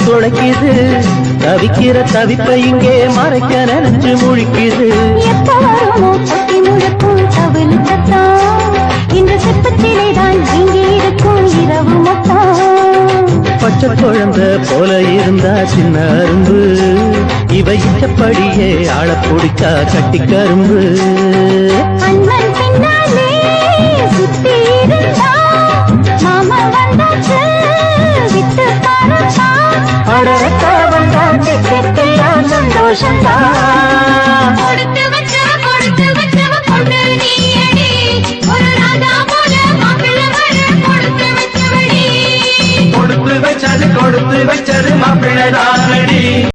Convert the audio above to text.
துளைக்குது தவிக்கிற தவிப்பை இங்கே மறைக்க நினைச்சு முழிக்குது எப்போ தட்டி முழக்கும் தவிழ் சத்தம் இந்த சிற்பத்திலேதான் இங்கே இருக்கும் இரவு மொத்தம் பச்சை குழந்தை போல இருந்தா சின்ன அரும்பு இவ இச்சப்படியே ஆள பிடிச்சா கட்டி கரும்பு அண்ணன் பின்னாலே சுத்தி இருந்தா மாமா வந்தாச்சு விட்டு பாருப்பா அடரக்கா வந்தா சந்தோஷம் தான்